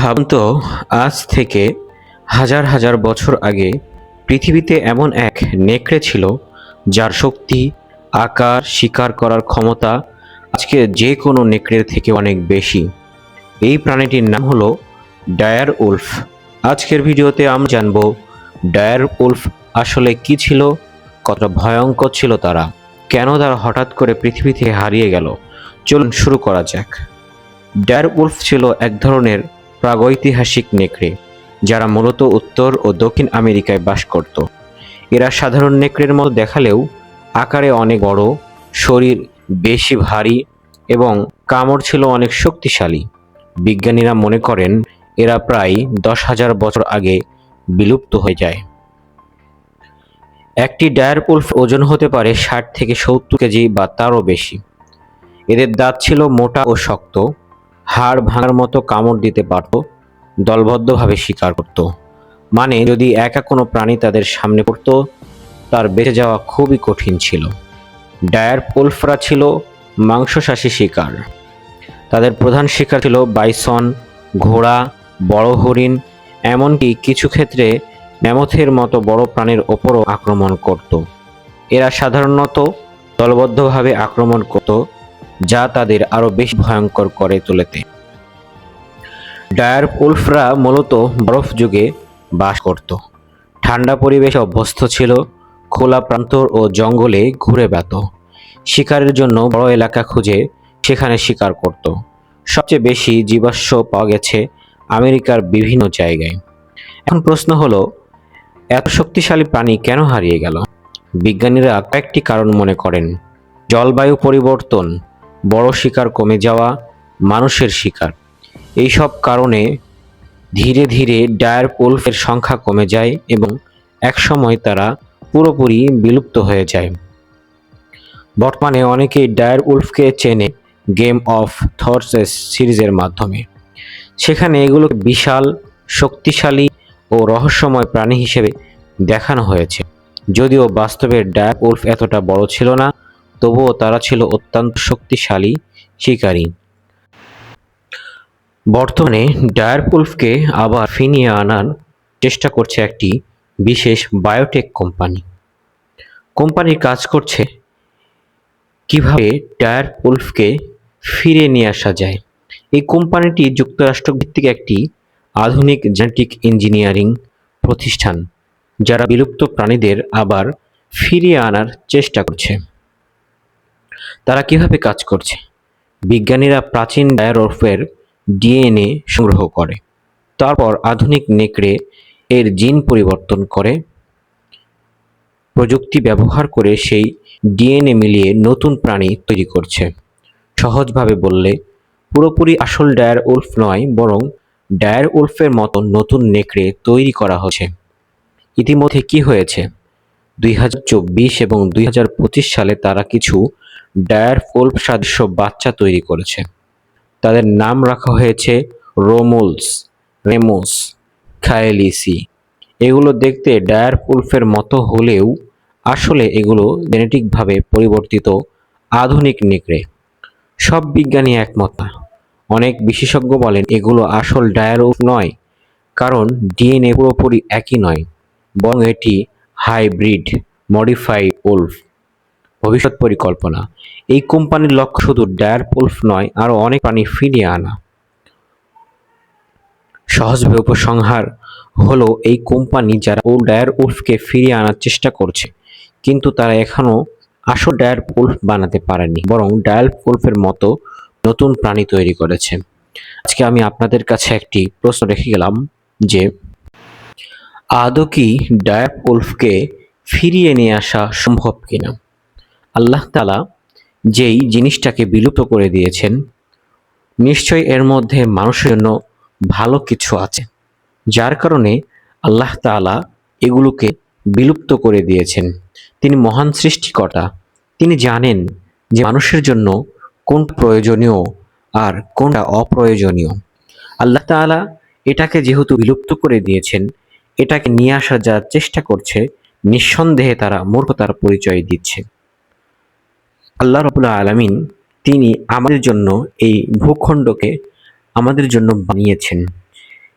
ভাবুন তো, আজ থেকে হাজার হাজার বছর আগে পৃথিবীতে এমন এক নেকড়ে ছিল যার শক্তি, আকার, শিকার করার ক্ষমতা আজকে যে কোনো নেকড়ের থেকে অনেক বেশি। এই প্রাণীটির নাম হলো ডায়ার উলফ। আজকের ভিডিওতে আমরা জানব ডায়ার উলফ আসলে কি ছিল, কতটা ভয়ঙ্কর ছিল তারা, কেন তারা হঠাৎ করে পৃথিবী থেকে হারিয়ে গেল। চলুন শুরু করা যাক। ডায়ার উলফ ছিল এক ধরনের প্রাগৈতিহাসিক নেকড়ে যারা মূলত উত্তর ও দক্ষিণ আমেরিকায় বাস করত। এরা সাধারণ নেকড়ের মতো দেখালেও আকারে অনেক বড়, শরীর বেশি ভারী এবং কামড় ছিল অনেক শক্তিশালী। বিজ্ঞানীরা মনে করেন এরা প্রায় 10,000 বছর আগে বিলুপ্ত হয়ে যায়। একটি ডায়ার উলফ ওজন হতে পারে 60 থেকে 70 কেজি বা তারও বেশি। এদের দাঁত ছিল মোটা ও শক্ত, হাড় ভাঙার মতো কামড় দিতে পারত, দলবদ্ধভাবে শিকার করত। মানে যদি একা কোনো প্রাণী তাদের সামনে পড়ত, তার বেঁচে যাওয়া খুবই কঠিন ছিল। ডায়ার উলফরা ছিল মাংসশাসী শিকার। তাদের প্রধান শিকার ছিল বাইসন, ঘোড়া, বড় হরিণ, এমনকি কিছু ক্ষেত্রে ম্যামথের মতো বড় প্রাণীর ওপরও আক্রমণ করত। এরা সাধারণত দলবদ্ধভাবে আক্রমণ করত, যা তাদের আরও বেশি ভয়ঙ্কর করে তোলেতে। ডায়ার উলফরা মূলত বরফ যুগে বাস করত, ঠান্ডা পরিবেশে অভ্যস্ত ছিল, খোলা প্রান্তর ও জঙ্গলে ঘুরে বেড়াত। শিকারের জন্য বড় এলাকা খুঁজে সেখানে শিকার করত। সবচেয়ে বেশি জীবাশ্ম পাওয়া গেছে আমেরিকার বিভিন্ন জায়গায়। এখন প্রশ্ন হলো, এত শক্তিশালী প্রাণী কেন হারিয়ে গেল? বিজ্ঞানীরা কয়েকটি কারণ মনে করেন: জলবায়ু পরিবর্তন, বড় শিকার কমে যাওয়া, মানুষের শিকার। এইসব কারণে ধীরে ধীরে ডায়ার উলফের সংখ্যা কমে যায় এবং একসময় তারা পুরোপুরি বিলুপ্ত হয়ে যায়। বর্তমানে অনেকেই ডায়ার উলফকে চেনে গেম অফ থ্রোনস সিরিজের মাধ্যমে। সেখানে এগুলোকে বিশাল, শক্তিশালী ও রহস্যময় প্রাণী হিসেবে দেখানো হয়েছে। যদিও বাস্তবে ডায়ার উলফ এতটা বড় ছিল না, তবুও তারা ছিল অত্যন্ত শক্তিশালী শিকারী। বর্তমানে ডায়ার উলফকে আবার ফিরিয়ে আনার চেষ্টা করছে একটি বিশেষ বায়োটেক কোম্পানি। কোম্পানির কাজ করছে কিভাবে ডায়ার উলফকে ফিরিয়ে নিয়ে আসা যায়। এই কোম্পানিটি যুক্তরাষ্ট্র ভিত্তিক একটি আধুনিক জেনেটিক ইঞ্জিনিয়ারিং প্রতিষ্ঠান, যারা বিলুপ্ত প্রাণীদের আবার ফিরিয়ে আনার চেষ্টা করছে। তারা কিভাবে কাজ করছে? বিজ্ঞানীরা প্রাচীন ডায়ার উলফের ডিএনএ সংগ্রহ করে, তারপর আধুনিক নেকড়ে এর জিন পরিবর্তন করে, প্রযুক্তি ব্যবহার করে সেই ডিএনএ মিলিয়ে নতুন প্রাণী তৈরি করছে। সহজভাবে বললে, পুরোপুরি আসল ডায়ার উলফ নয়, বরং ডায়ার উলফের মতো নতুন নেকড়ে তৈরি করা হচ্ছে। ইতিমধ্যে কি হয়েছে? 2024 এবং 2025 সালে তারা কিছু ডায়ার উলফ সদৃশ বাচ্চা তৈরি করেছে। তাদের নাম রাখা হয়েছে রোমুলস, রেমুস, খায়েলিসি। এগুলো দেখতে ডায়ার উলফের মতো হলেও আসলে এগুলো জেনেটিকভাবে পরিবর্তিত আধুনিক নেকড়ে। সব বিজ্ঞানী একমত না। অনেক বিশেষজ্ঞ বলেন এগুলো আসল ডায়ার উলফ নয়, কারণ ডিএনএ পুরোপুরি একই নয়, বরং এটি হাইব্রিড, মডিফাইড উলফ। ভবিষ্যৎ পরিকল্পনা: এই কোম্পানির লক্ষ্য শুধু ডায়ার উলফ নয়, আরও অনেক প্রাণী ফিরিয়ে আনা। সহজভাবে উপসংহার হলো, এই কোম্পানি যারা ডায়ার উলফকে ফিরিয়ে আনার চেষ্টা করছে, কিন্তু তারা এখনও আসল ডায়ার উলফ বানাতে পারেনি, বরং ডায়ার উলফের মতো নতুন প্রাণী তৈরি করেছে। আজকে আমি আপনাদের কাছে একটি প্রশ্ন রেখে গেলাম যে, আদৌ কি ডায়ার উলফকে ফিরিয়ে নিয়ে আসা সম্ভব কিনা? আল্লাহ তাআলা যেই জিনিসটাকে বিলুপ্ত করে দিয়েছেন, নিশ্চয়ই এর মধ্যে মানুষের জন্য ভালো কিছু আছে, যার কারণে আল্লাহ তাআলা এগুলোকে বিলুপ্ত করে দিয়েছেন। তিনি মহান সৃষ্টিকর্তা, তিনি জানেন যে মানুষের জন্য কোনটা প্রয়োজনীয় আর কোনটা অপ্রয়োজনীয়। আল্লাহ তাআলা এটাকে যেহেতু বিলুপ্ত করে দিয়েছেন, এটাকে নিয়ে আসা যার চেষ্টা করছে, নিঃসন্দেহে তারা মূর্খতার পরিচয় দিচ্ছে। আল্লাহ রাব্বুল আলামিন তিনি আমাদের জন্য এই ভূখণ্ডকে আমাদের জন্য বানিয়েছেন।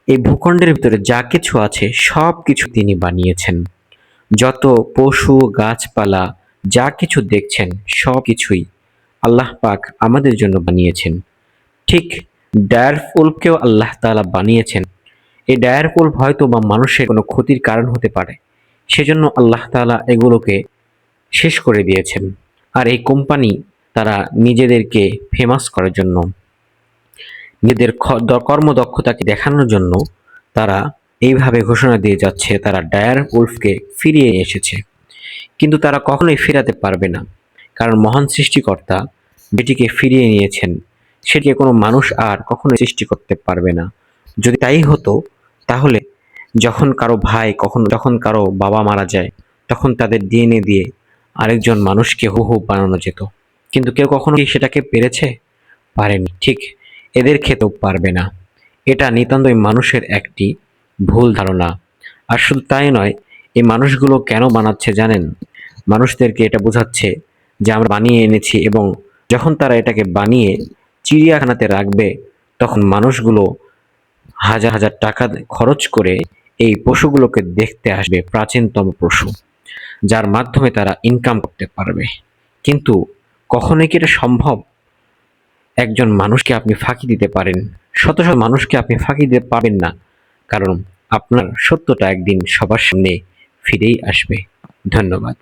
এই ভূখণ্ডের ভিতরে যা কিছু আছে সব কিছু তিনি বানিয়েছেন। যত পশু গাছপালা যা কিছু দেখছেন সব কিছুই আল্লাহ পাক আমাদের জন্য বানিয়েছেন। ঠিক ডায়ার উল্ফকেও আল্লাহ তাআলা বানিয়েছেন। এই ডায়ার উল্ফ হয়তো বা মানুষের কোনো ক্ষতির কারণ হতে পারে, সেজন্য আল্লাহ তাআলা এগুলোকে শেষ করে দিয়েছেন। আর এই কোম্পানি তারা নিজেদেরকে ফেমাস করার জন্য, নিজেদের কর্মদক্ষতাকে দেখানোর জন্য তারা এইভাবে ঘোষণা দিয়ে যাচ্ছে তারা ডায়ার উল্ফকে ফিরিয়ে নিয়ে এসেছে। কিন্তু তারা কখনোই ফেরাতে পারবে না, কারণ মহান সৃষ্টিকর্তা যেটিকে ফিরিয়ে নিয়েছেন সেটিকে কোনো মানুষ আর কখনোই সৃষ্টি করতে পারবে না। যদি তাই হতো তাহলে যখন কারো ভাই যখন কারো বাবা মারা যায় তখন তাদের ডিএনএ দিয়ে আরেকজন মানুষকে হুবহু বানানো যেত, কিন্তু কেউ কখনো কি সেটাকে পেরেছে? পারেনি। ঠিক এদের ক্ষেত্রেও পারবে না। এটা নিতান্তই মানুষের একটি ভুল ধারণা। আর শুধু তাই নয়, এই মানুষগুলো কেন বানাচ্ছে জানেন? মানুষদেরকে এটা বোঝাচ্ছে যে আমরা বানিয়ে এনেছি, এবং যখন তারা এটাকে বানিয়ে চিড়িয়াখানাতে রাখবে তখন মানুষগুলো হাজার হাজার টাকা খরচ করে এই পশুগুলোকে দেখতে আসবে, প্রাচীনতম পশু, যার মাধ্যমে তারা ইনকাম করতে পারবে। কিন্তু কখনোই কি এটা সম্ভব? একজন মানুষকে আপনি ফাঁকি দিতে পারেন, শত শত মানুষকে আপনি ফাঁকি দিতে পারবেন না, কারণ আপনার সত্যটা একদিন সবার সামনে ফিরেই আসবে। ধন্যবাদ।